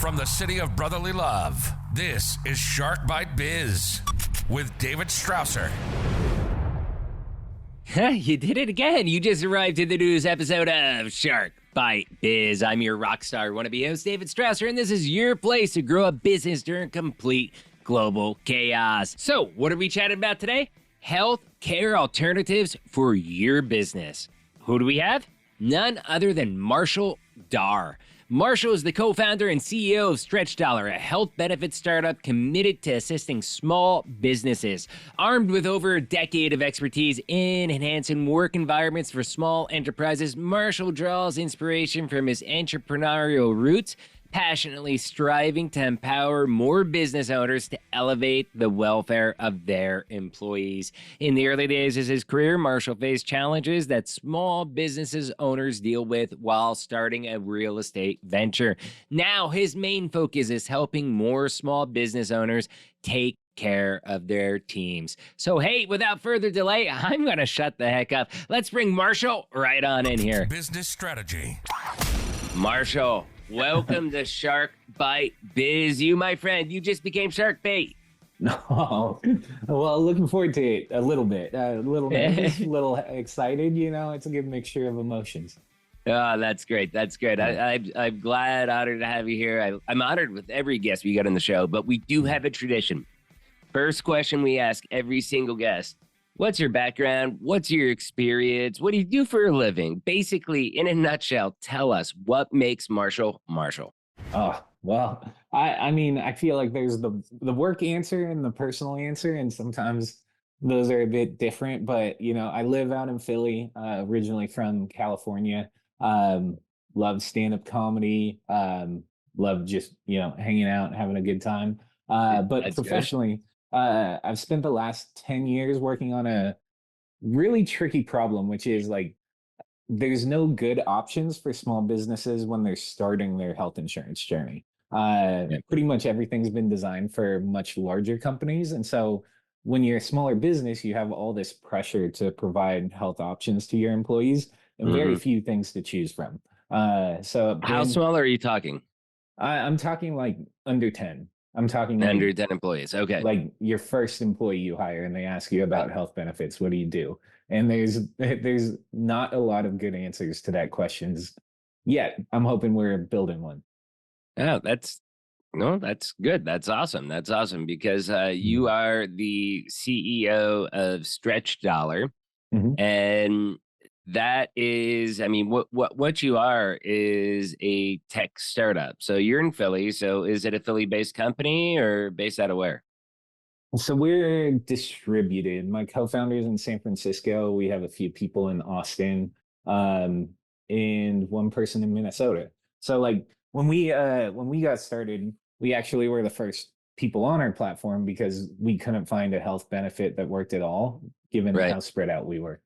From the city of brotherly love, this is Shark Bite Biz with David Strausser. You did it again. You just arrived to the news episode of Shark Bite Biz. I'm your rock star wannabe host, David Strausser, and this is your place to grow a business during complete global chaos. So, what are we chatting about today? Health care alternatives for your business. Who do we have? None other than Marshall Darr. Marshall is the co-founder and CEO of StretchDollar, a health benefits startup committed to assisting small businesses. Armed with over a decade of expertise in enhancing work environments for small enterprises, Marshall draws inspiration from his entrepreneurial roots, passionately striving to empower more business owners to elevate the welfare of their employees. In the early days of his career, Marshall faced challenges that small businesses owners deal with while starting a real estate venture. Now, his main focus is helping more small business owners take care of their teams. So, hey, without further delay, I'm going to shut the heck up. Let's bring Marshall right on in here. Business strategy. Marshall, welcome to Shark Bite Biz. You, my friend, you just became Shark Bait. No, well, looking forward to it a little bit. A little nervous, a little excited. You know, it's a good mixture of emotions. Oh, that's great. That's good. I'm glad, honored to have you here. I'm honored with every guest we got on the show, but we do have a tradition. First question we ask every single guest. What's your background? What's your experience? What do you do for a living? Basically, in a nutshell, tell us what makes Marshall Marshall. Oh, well, I mean, I feel like there's the work answer and the personal answer, and sometimes those are a bit different. But, you know, I live out in Philly, originally from California. Love stand-up comedy. Love just, you know, hanging out and having a good time. But That's professionally, I've spent the last 10 years working on a really tricky problem, which is like there's no good options for small businesses when they're starting their health insurance journey. Pretty much everything's been designed for much larger companies. And so when you're a smaller business, you have all this pressure to provide health options to your employees and very few things to choose from. So how small are you talking? I'm talking like under 10. I'm talking Under like 10 employees. Okay. like your first employee you hire and they ask you about health benefits. What do you do? And there's not a lot of good answers to that questions yet. I'm hoping we're building one. Oh, that's good. That's awesome. That's awesome because you are the CEO of StretchDollar, and that is, I mean, what you are is a tech startup. So you're in Philly. So is it a Philly-based company or based out of where? So we're distributed. My co-founder's in San Francisco. We have a few people in Austin, and one person in Minnesota. So like when we got started, we actually were the first people on our platform because we couldn't find a health benefit that worked at all, given how spread out we were.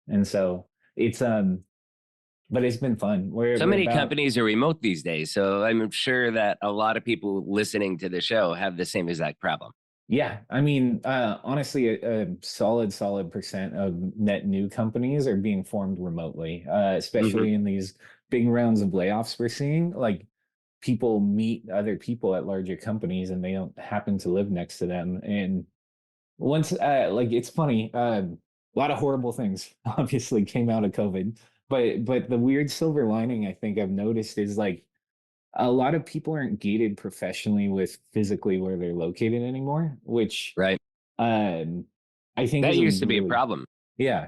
And so it's but it's been fun. So many companies are remote these days, so I'm sure that a lot of people listening to the show have the same exact problem. Yeah, I mean, honestly, a solid percent of net new companies are being formed remotely, especially in these big rounds of layoffs we're seeing. Like people meet other people at larger companies and they don't happen to live next to them. And once, like it's funny, a lot of horrible things obviously came out of COVID, but the weird silver lining I think I've noticed is like a lot of people aren't gated professionally with physically where they're located anymore, which I think that used to be a problem. Yeah,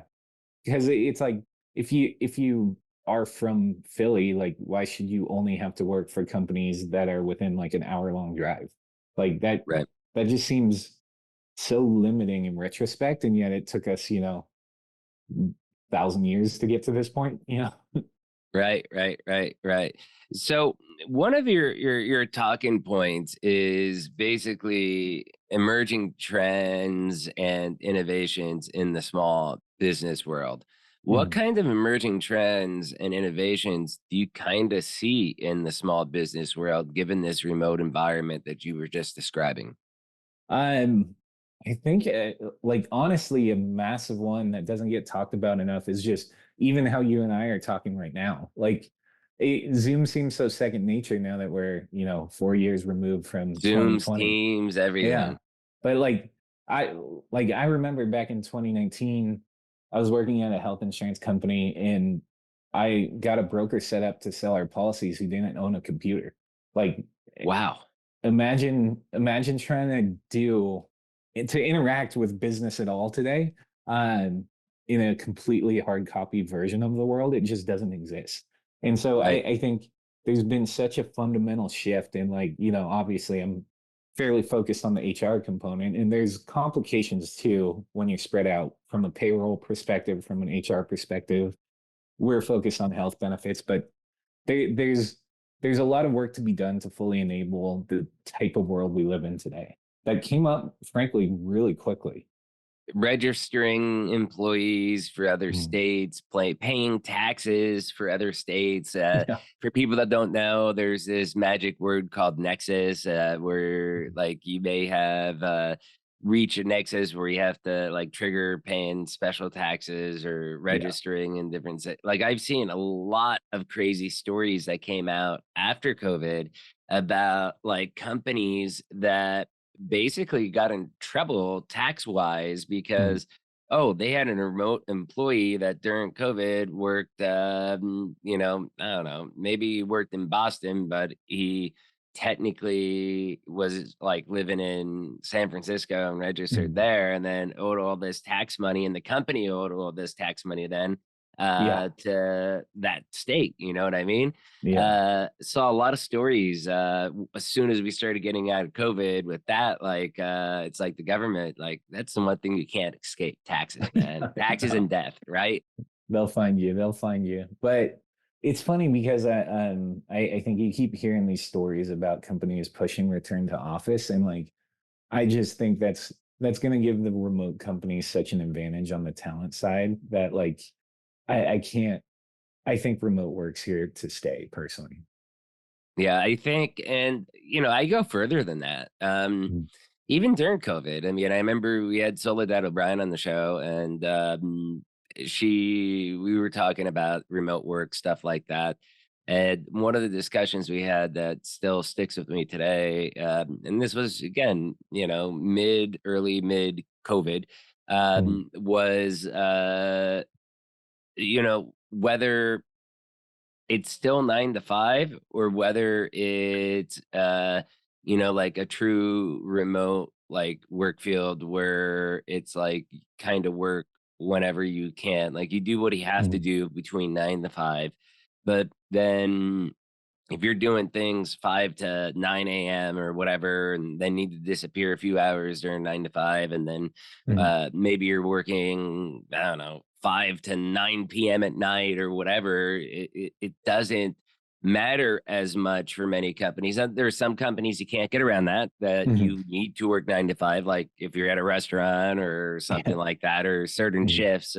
because it's like if you are from Philly, like why should you only have to work for companies that are within like an hour-long drive? Like that that just seems so limiting in retrospect, and yet it took us, you know, 1,000 years to get to this point, you know. Right. So one of your talking points is basically emerging trends and innovations in the small business world. What kind of emerging trends and innovations do you kind of see in the small business world, given this remote environment that you were just describing? I think, like, honestly, a massive one that doesn't get talked about enough is just even how you and I are talking right now. Like, Zoom seems so second nature now that we're, 4 years removed from Zooms, 2020. Teams, Yeah. everything. But I I remember back in 2019, I was working at a health insurance company and I got a broker set up to sell our policies who didn't own a computer. Like Wow. imagine trying to to interact with business at all today, um, in a completely hard copy version of the world. It just doesn't exist. And so Right. I think there's been such a fundamental shift. And obviously I'm fairly focused on the HR component, and there's complications too when you're spread out from a payroll perspective, from an HR perspective. We're focused on health benefits, but there's a lot of work to be done to fully enable the type of world we live in today. That came up, frankly, really quickly. Registering employees for other Mm. states, paying taxes for other states. Yeah. For people that don't know, there's this magic word called Nexus, where like you may have reach a Nexus where you have to like trigger paying special taxes or Yeah. registering in different like I've seen a lot of crazy stories that came out after COVID about like companies that basically got in trouble tax wise Mm. because they had a remote employee that during COVID worked I don't know, maybe he worked in Boston, but he technically was like living in San Francisco and registered Mm. there and then owed all this tax money and the company owed all this tax money then Yeah. to that state, you know what I mean? Yeah. Saw a lot of stories as soon as we started getting out of COVID with that. Like, it's like the government, like, that's the one thing you can't escape taxes, man. Taxes No. and death, right? They'll find you. They'll find you. But it's funny because I think you keep hearing these stories about companies pushing return to office, and I just think that's going to give the remote companies such an advantage on the talent side that I can't. I think remote work's here to stay personally. Yeah, I think, and I go further than that. Mm. Even during COVID, I mean, I remember we had Soledad O'Brien on the show, and we were talking about remote work stuff like that. And one of the discussions we had that still sticks with me today, and this was again, early mid COVID, Mm. was whether it's still 9 to 5 or whether it's like a true remote like work field where it's like kind of work whenever you can, like you do what you have to Mm. do between 9 to 5, but then if you're doing things 5 to 9 a.m. or whatever, and then need to disappear a few hours during 9 to 5, and then Mm. maybe you're working, I don't know, 5 to 9 p.m. at night or whatever, it doesn't matter as much for many companies. There are some companies you can't get around that Mhm. you need to work 9 to 5, like if you're at a restaurant or Yeah. something like that, or certain Mhm. shifts,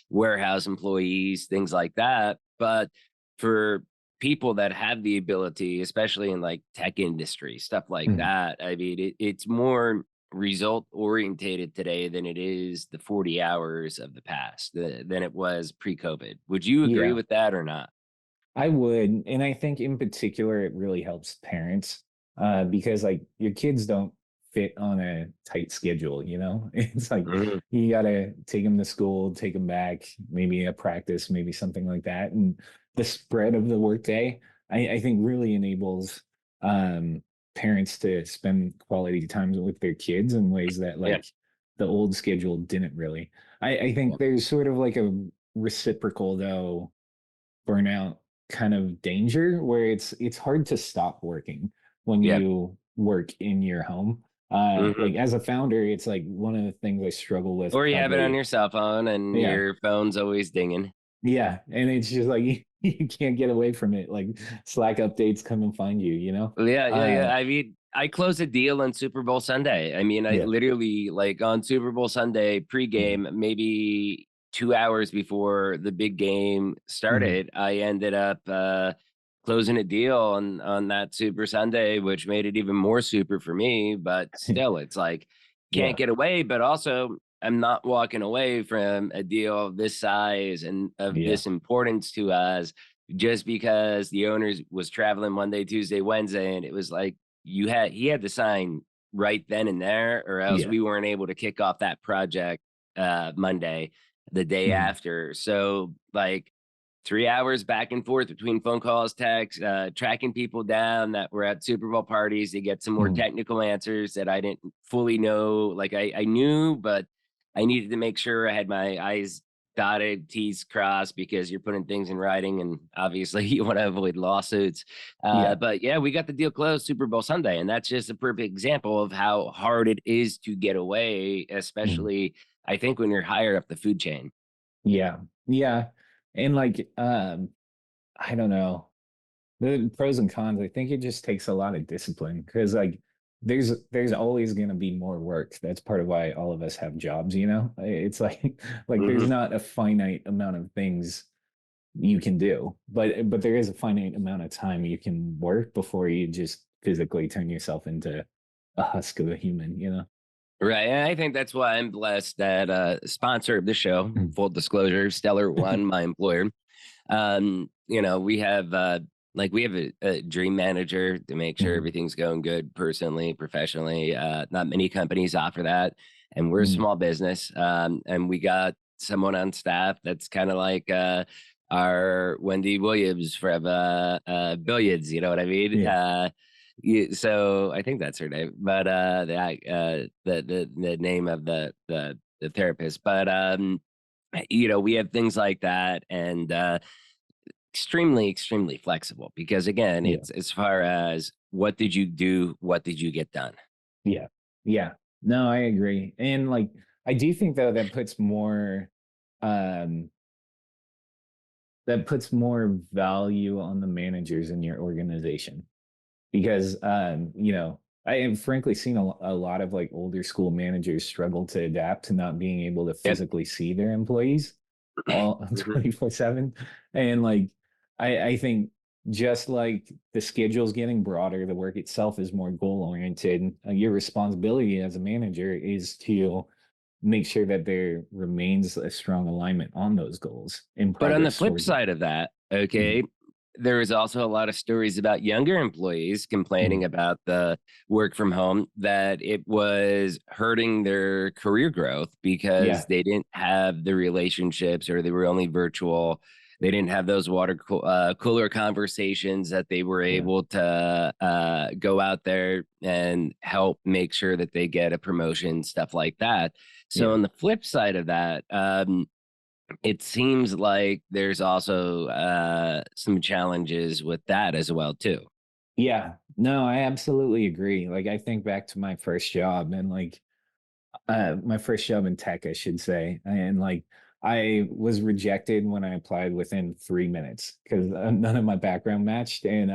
warehouse employees, things like that. But for people that have the ability, especially in like tech industry, stuff like Mhm. that. I mean, it's more result orientated today than it is the 40 hours of the past than it was pre-COVID. Would you agree Yeah. with that or not? I would, and I think in particular it really helps parents, because your kids don't fit on a tight schedule. It's like Mhm. you gotta take them to school, take them back, maybe a practice, maybe something like that, and the spread of the workday, I think really enables um, parents to spend quality time with their kids in ways that Yeah. the old schedule didn't really. I Yeah. think there's sort of like a reciprocal though burnout kind of danger where it's hard to stop working when Yeah. you work in your home. Mhm. Like as a founder, it's like one of the things I struggle with Or you have it on probably. your cell phone and Yeah. your phone's always dinging. Yeah. And it's just like you can't get away from it. Like Slack updates come and find you? Yeah, yeah, Uh yeah. I mean, I closed a deal on Super Bowl Sunday. I mean, I yeah. literally like on Super Bowl Sunday Mhm. pregame, maybe 2 hours before the big game Mhm. started, I ended up closing a deal on that Super Sunday, which made it even more super for me. But still, it's like can't Yeah. get away. But also, I'm not walking away from a deal of this size and of Yeah. this importance to us just because the owners was traveling Monday, Tuesday, Wednesday, and it was like he had to sign right then and there, or else Yeah. we weren't able to kick off that project Monday, the day Mhm. after. So like 3 hours back and forth between phone calls, texts, tracking people down that were at Super Bowl parties to get some more Mhm. technical answers that I didn't fully know. Like I knew, but I needed to make sure I had my I's dotted, T's crossed, because you're putting things in writing, and obviously you want to avoid lawsuits. Yeah. But yeah, we got the deal closed Super Bowl Sunday, and that's just a perfect example of how hard it is to get away, Mhm. especially I think when you're higher up the food chain. Yeah. Yeah. And like, I don't know. The pros and cons, I think it just takes a lot of discipline because like there's always gonna be more work. That's part of why all of us have jobs, you know? It's like like there's Mhm. not a finite amount of things you can do, but there is a finite amount of time you can work before you just physically turn yourself into a husk of a human, you know? Right. And I think that's why I'm blessed that sponsor of the show, Mm. full disclosure, Stellar One, my employer. We have we have a dream manager to make sure Mhm. everything's going good personally, professionally. Not many companies offer that. And we're a Mhm. small business. And we got someone on staff that's kind of like our Wendy Williams from Billiards, you know what I mean? Yeah. So I think that's her name, but the name of the therapist. But we have things like that, and extremely flexible, because again, Yeah. it's as far as what did you do, what did you get done. Yeah. Yeah. No, I agree. And like I do think though um that puts more value on the managers in your organization because I have frankly seen a lot of like older school managers struggle to adapt to not being able to Yep. physically see their employees all Mhm. 24/7. And like I think just like the schedule's getting broader, the work itself is more goal oriented. Your responsibility as a manager is to make sure that there remains a strong alignment on those goals in But on the progress flip towards them. side of that, Mhm. okay, there is also a lot of stories about younger employees complaining Mhm. about the work from home, that it was hurting their career growth because Yeah. they didn't have the relationships, or they were only virtual. They didn't have those cooler conversations that they were Yeah. able to go out there and help make sure that they get a promotion, stuff like that. So Yeah. on the flip side of that, it seems like there's also some challenges with that as well too. Yeah. No, I absolutely agree. Like I think back to my first job and like my first job in tech, I should say. And like I was rejected when I applied within 3 minutes because none of my background matched. And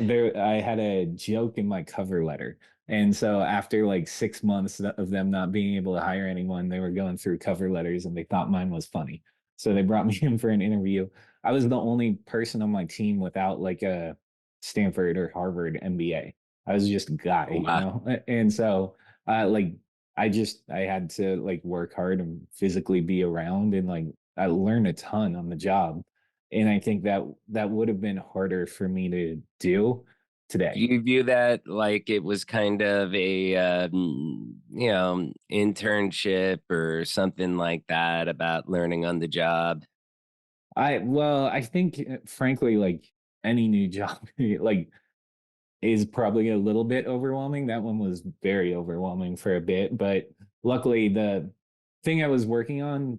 there I had a joke in my cover letter. And so after like 6 months of them not being able to hire anyone, they were going through cover letters and they thought mine was funny. So they brought me in for an interview. I was the only person on my team without like a Stanford or Harvard MBA. I was just a guy, you Wow. know? And so like I had to like work hard and physically be around and like I learned a ton on the job. And I think that that would have been harder for me to do Do today. you view that like it was kind of a internship or something like that, about learning on the job? I think frankly like any new job like is probably a little bit overwhelming. That one was very overwhelming for a bit, but luckily the thing I was working on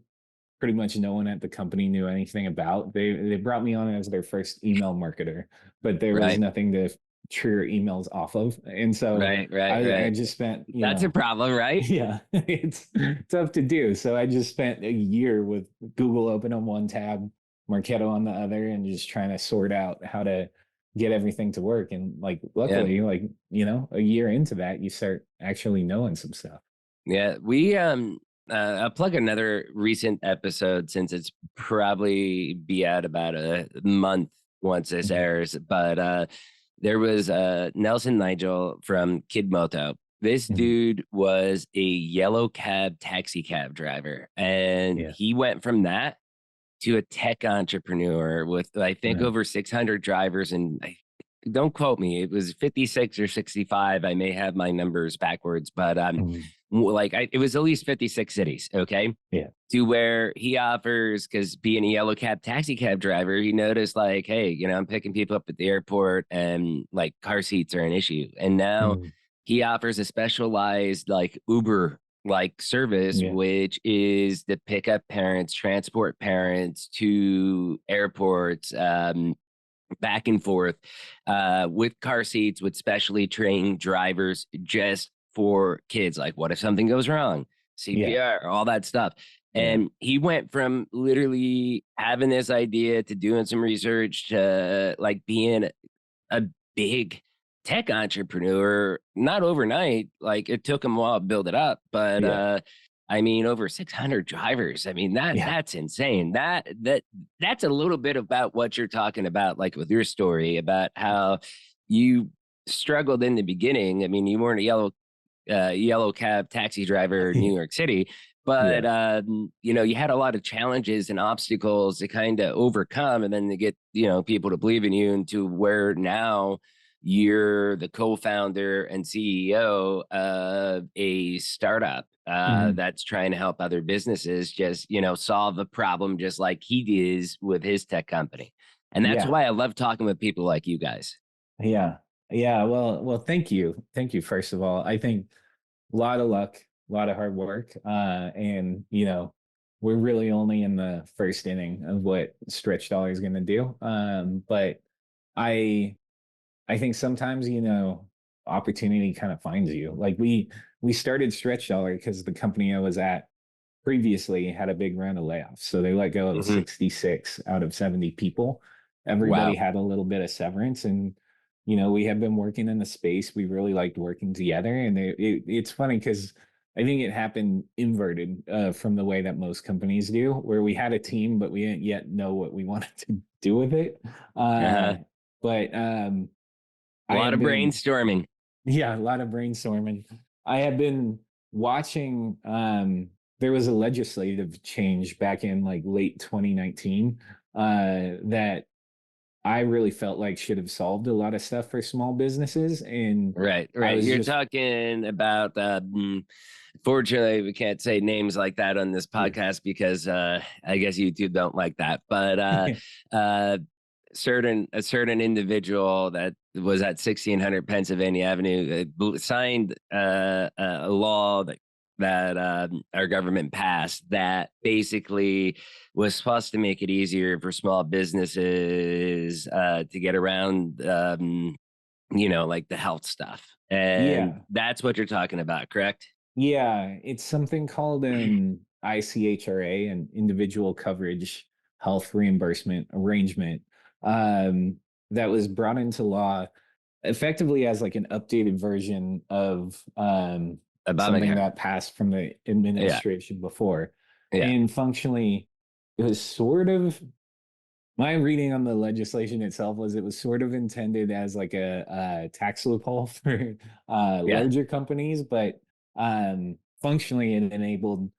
pretty much no one at the company knew anything about. They brought me on as their first email marketer, but there was Right, nothing to trigger emails off of. And so right, right, I right. just spent, That's a problem, right? yeah, it's tough to do. So I just spent a year with Google open on one tab, Marketo on the other, and just trying to sort out how to get everything to work. And like, Yeah. luckily, like, a year into that, you start actually knowing some stuff. Yeah, we I'll plug another recent episode, since it's probably be out about a month once this Mhm. airs. But there was Nelson Nigel from Kid Moto. This Mhm. dude was a yellow cab taxi cab driver, and Yeah. he went from that to a tech entrepreneur with, I think, Right. over 600 drivers. And don't quote me, it was 56 or 65. I may have my numbers backwards, but Mhm. it was at least 56 cities. Okay. Yeah. To where he offers, because being a yellow cab taxi cab driver, he noticed like, hey, I'm picking people up at the airport and like car seats are an issue. And now Mhm. he offers a specialized like Uber like service, Yeah. which is to pick up parents, transport parents to airports, back and forth, with car seats, with specially trained drivers just for kids. Like, what if something goes wrong? Yeah. CPR, all that stuff. Yeah. And he went from literally having this idea to doing some research to like being a big tech entrepreneur, not overnight. Like it took him a while to build it up, but Yeah. I mean, over 600 drivers. I mean, Yeah. that's insane. That's a little bit about what you're talking about, like with your story about how you struggled in the beginning. I mean, you weren't a yellow cab taxi driver in New York City, but Yeah. you had a lot of challenges and obstacles to kind of overcome, and then to get people to believe in you, and to where now you're the co-founder and CEO of a startup Mhm. that's trying to help other businesses just solve a problem just like he is with his tech company. And that's Yeah. why I love talking with people like you guys. Yeah. Yeah. Well, thank you. Thank you, first of all. I think a lot of luck, a lot of hard work. And we're really only in the first inning of what Stretch Dollar is going to do. But I I think sometimes, opportunity kind of finds you. Like we started Stretch Dollar because the company I was at previously had a big round of layoffs. So they let go of Hmm. 66 out of 70 people. Everybody Wow. had a little bit of severance, and we have been working in the space. We really liked working together, and it's funny because I think it happened inverted from the way that most companies do, where we had a team, but we didn't yet know what we wanted to do with it. Uh-huh. But A I lot have of been, brainstorming. yeah, a lot of brainstorming. I have been watching. There was a legislative change back in like late 2019 that I really felt like should have solved a lot of stuff for small businesses, and Right, I right. was You're just, talking about, fortunately, we can't say names like that on this yeah. podcast because I guess YouTube don't like that. But uh, a certain individual that was at 1600 Pennsylvania Avenue signed a law that our government passed that basically was supposed to make it easier for small businesses to get around. Like the health stuff. And Yeah, that's what you're talking about, correct? yeah, it's something called an ICHRA, an individual coverage health reimbursement arrangement, um, that was brought into law effectively as like an updated version of something Obamacare. that passed from the Yeah. administration before. Yeah. And functionally, it was sort of, my reading on the legislation itself was it was sort of intended as like a tax loophole for Yeah. larger companies, but functionally it enabled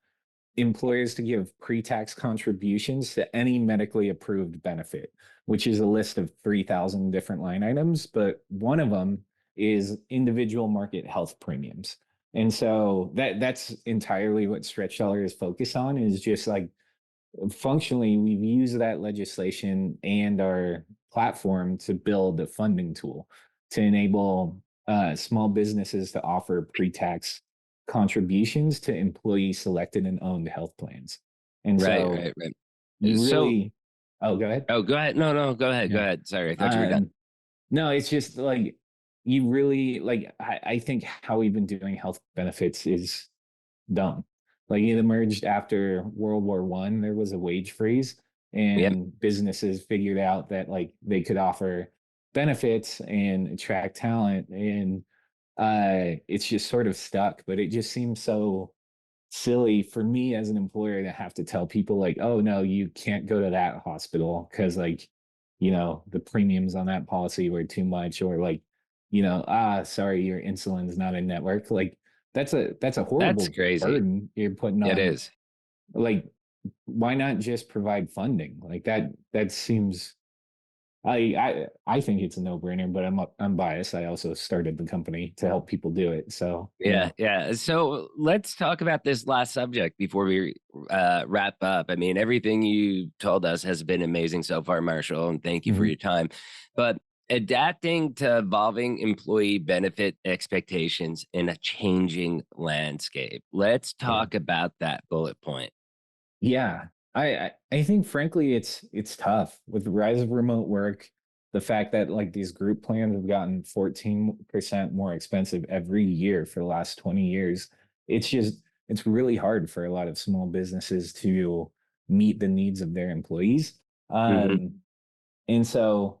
employers to give pre-tax contributions to any medically approved benefit, which is a list of 3,000 different line items, but one of them is individual market health premiums. And so that's entirely what Stretch Dollar is focused on, is just like functionally we've used that legislation and our platform to build a funding tool to enable small businesses to offer pre-tax contributions to employee selected and owned health plans. And Right. so Right. Right. you So, really, oh, go ahead. oh, go ahead. No, no, go ahead. Go Yeah. ahead. Sorry. I thought you were done. Um, no, it's just like you really like I think how we've been doing health benefits is dumb. Like it emerged after World War One. There was a wage freeze, Yep. and businesses figured out that like they could offer benefits and attract talent, and it's just sort of stuck. But it just seems so silly for me as an employer to have to tell people like, oh no, you can't go to that hospital because like, the premiums on that policy were too much, or like, sorry, your insulin's not in network. Like that's a That's horrible crazy. burden you're putting It on is. like why not just provide funding? Like that seems, I think it's a no-brainer, but I'm biased. I also started the company to help people do it. So, Yeah, yeah. So let's talk about this last subject before we wrap up. I mean, everything you told us has been amazing so far, Marshall, and thank you for mhm, your time. But adapting to evolving employee benefit expectations in a changing landscape. Let's yeah. talk about that bullet point. Yeah, I think frankly it's tough with the rise of remote work, the fact that like these group plans have gotten 14% more expensive every year for the last 20 years. It's just it's really hard for a lot of small businesses to meet the needs of their employees. Mhm. Um, and so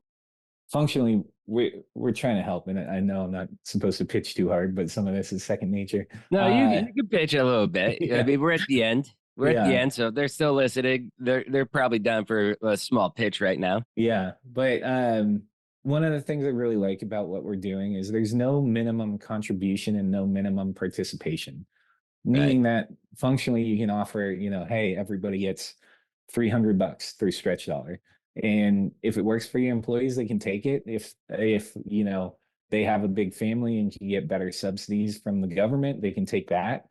functionally we're trying to help. And I know I'm not supposed to pitch too hard, but some of this is second nature. No, Uh you can pitch a little bit. I yeah, mean, we're at the end. We're at the yeah. end, so they're still listening. They're probably down for a small pitch right now. Yeah, but one of the things I really like about what we're doing is there's no minimum contribution and no minimum participation, Right. meaning that functionally you can offer, hey, everybody gets $300 through StretchDollar, and if it works for your employees, they can take it. If they have a big family and can get better subsidies from the government, they can take that.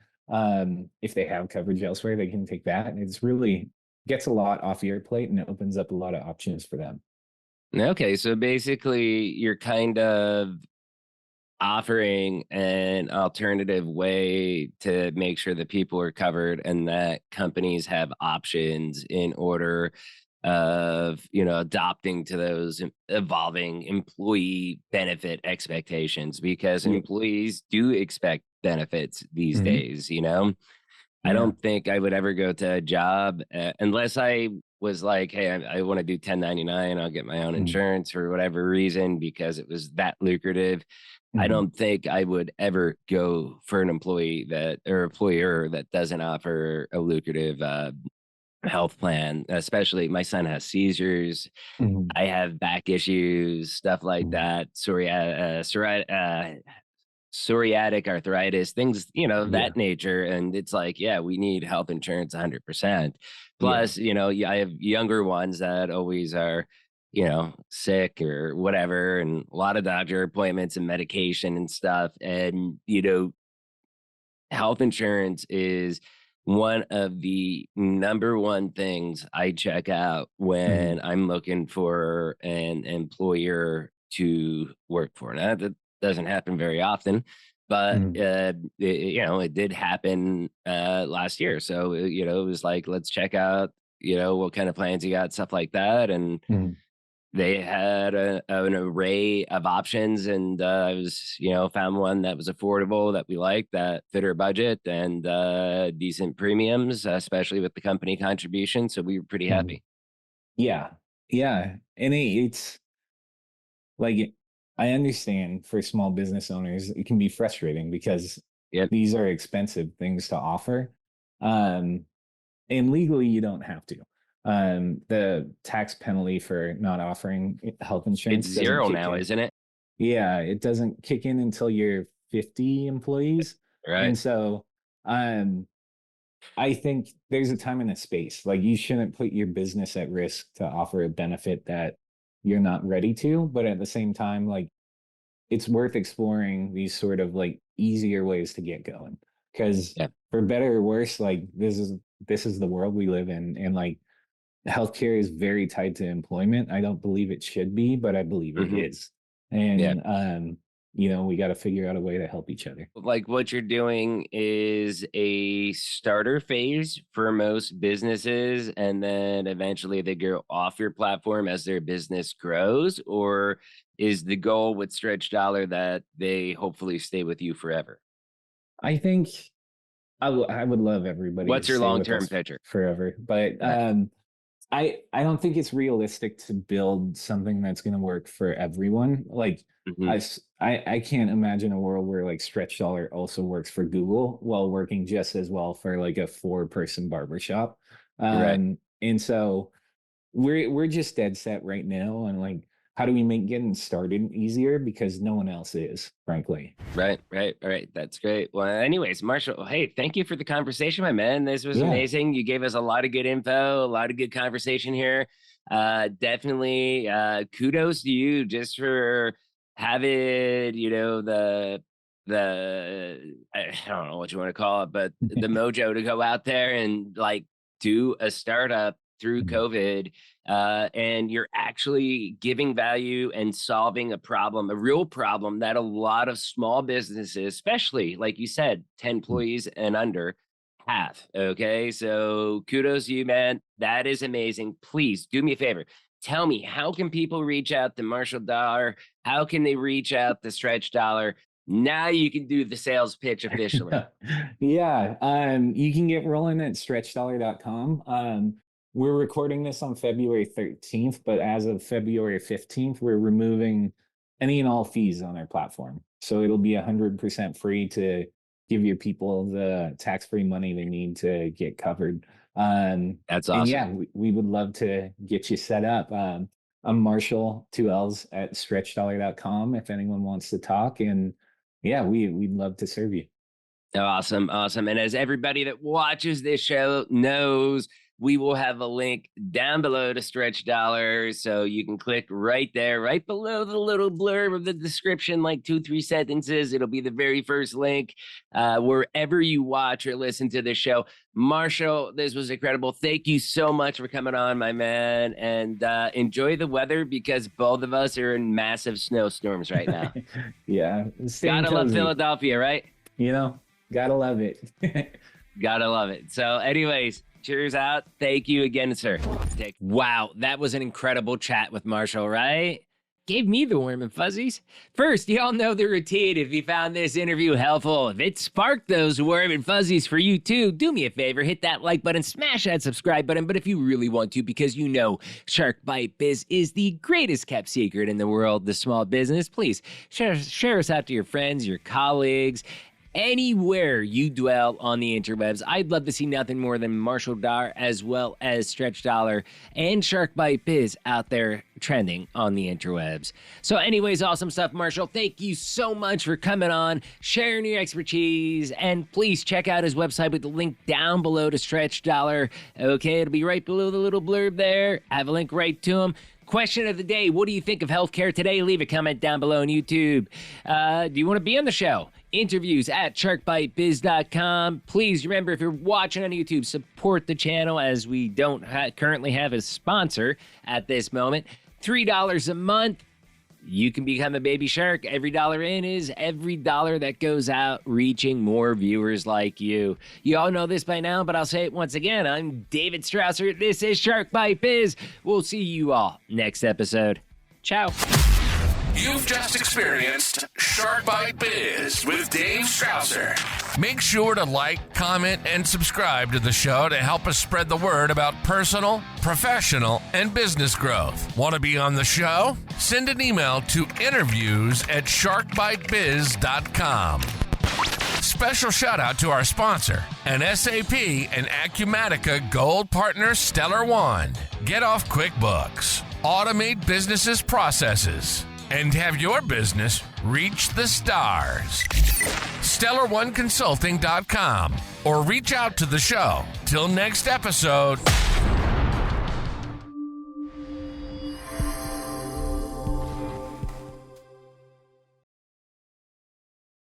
If they have coverage elsewhere, they can take that. And it's really gets a lot off your plate and it opens up a lot of options for them. Okay, so basically, you're kind of offering an alternative way to make sure that people are covered and that companies have options in order of adopting to those evolving employee benefit expectations, because Yeah. employees do expect benefits these Mhm. days. I Yeah. don't think I would ever go to a job unless I was like, hey, I want to do 1099. I'll get my own Mhm. insurance for whatever reason because it was that lucrative. I Mhm. don't think I would ever go for an employee that or employer that doesn't offer a lucrative health plan. Especially my son has seizures. Mhm. I have back issues, stuff like Mhm. that. Psoriatic arthritis, things, of Yeah. that nature. And it's like, yeah, we need health insurance 100%. Yeah. Plus, I have younger ones that always are, sick or whatever, and a lot of doctor appointments and medication and stuff. And, health insurance is one of the number one things I check out Mhm. when I'm looking for an employer to work for. Now, that doesn't happen very often, but Mhm. it did happen last year. So it was like, let's check out what kind of plans you got, stuff like that, and Mhm. they had an array of options, and I was, found one that was affordable, that we liked, that fit our budget, and decent premiums, especially with the company contribution. So we were pretty Mhm. happy. Yeah. Yeah. And it's like I understand for small business owners, it can be frustrating because Yep. these are expensive things to offer. Um, and legally you don't have to. The tax penalty for not offering health It's insurance doesn't zero kick now, in. isn't it? Yeah, it doesn't kick in until you're 50 employees. Right. And so um I think there's a time and a space. Like you shouldn't put your business at risk to offer a benefit that you're not ready to, but at the same time, like it's worth exploring these sort of like easier ways to get going. Because Yeah. for better or worse, like this is the world we live in, and like healthcare is very tied to employment. I don't believe it should be, but I believe it Hmm. is. Yeah. And we got to figure out a way to help each other. Like, what you're doing is a starter phase for most businesses, and then eventually they go off your platform as their business grows? Or is the goal with Stretch Dollar that they hopefully stay with you forever? I think I would love everybody to What's your stay long with term us picture? forever, but Yeah. I don't think it's realistic to build something that's going to work for everyone. Like Hmm. I can't imagine a world where like Stretch Dollar also works for Google while working just as well for like a four-person barbershop. Right. And so we're just dead set right now on like how do we make getting started easier, because no one else is, frankly. Right. That's great. Well, anyways, Marshall, hey, thank you for the conversation, my man. This was amazing. You gave us a lot of good info, a lot of good conversation here. Definitely kudos to you just for having, the I don't know what you want to call it, but the mojo to go out there and like do a startup through COVID, and you're actually giving value and solving a problem, a real problem that a lot of small businesses, especially like you said, 10 employees and under, have. Okay, so kudos to you, man. That is amazing. Please do me a favor. Tell me, how can people reach out to Marshall Darr? How can they reach out to StretchDollar? Now you can do the sales pitch officially. You can get rolling at StretchDollar.com. We're recording this on February 13th, but as of February 15th, we're removing any and all fees on our platform. So it'll be 100% free to give your people the tax-free money they need to get covered. That's awesome. And yeah, we would love to get you set up. I'm Marshall, 2 L's, at StretchDollar.com if anyone wants to talk. And yeah, we'd love to serve you. Awesome. And as everybody that watches this show knows, we will have a link down below to StretchDollar, so you can click right there, right below the little blurb of the description, like 2-3 sentences. It'll be the very first link wherever you watch or listen to the show. Marshall, this was incredible. Thank you so much for coming on, my man, and enjoy the weather, because both of us are in massive snowstorms right now. Yeah. Gotta love Philadelphia, right? Gotta love it. Gotta love it. So anyways, cheers out. Thank you again, sir. Wow, that was an incredible chat with Marshall, right? Gave me the warm and fuzzies. First, y'all know the routine. If you found this interview helpful, if it sparked those warm and fuzzies for you too, do me a favor, hit that like button, smash that subscribe button. But if you really want to, because you know Shark Bite Biz is the greatest kept secret in the world, the small business, please share us out to your friends, your colleagues, anywhere you dwell on the interwebs. I'd love to see nothing more than Marshall Darr as well as StretchDollar and Shark Bite Biz out there trending on the interwebs. So anyways, awesome stuff, Marshall. Thank you so much for coming on, sharing your expertise, and please check out his website with the link down below to StretchDollar. Okay, it'll be right below the little blurb there. I have a link right to him. Question of the day, what do you think of healthcare today? Leave a comment down below on YouTube. Do you want to be on the show? Interviews at sharkbitebiz.com. Please remember, if you're watching on YouTube, support the channel, as we don't currently have a sponsor at this moment. $3 a month. You can become a baby shark. Every dollar in is every dollar that goes out, reaching more viewers like you. You all know this by now, but I'll say it once again. I'm David Strausser. This is Shark Bite Biz. We'll see you all next episode. Ciao. You've just experienced Shark Bite Biz with Dave Strausser. Make sure to like, comment, and subscribe to the show to help us spread the word about personal, professional, and business growth. Want to be on the show? Send an email to interviews@sharkbitebiz.com. Special shout out to our sponsor, an SAP and Acumatica Gold Partner Stellar One. Get off QuickBooks. Automate businesses' processes and have your business reach the stars. StellarOneConsulting.com or reach out to the show. Till next episode.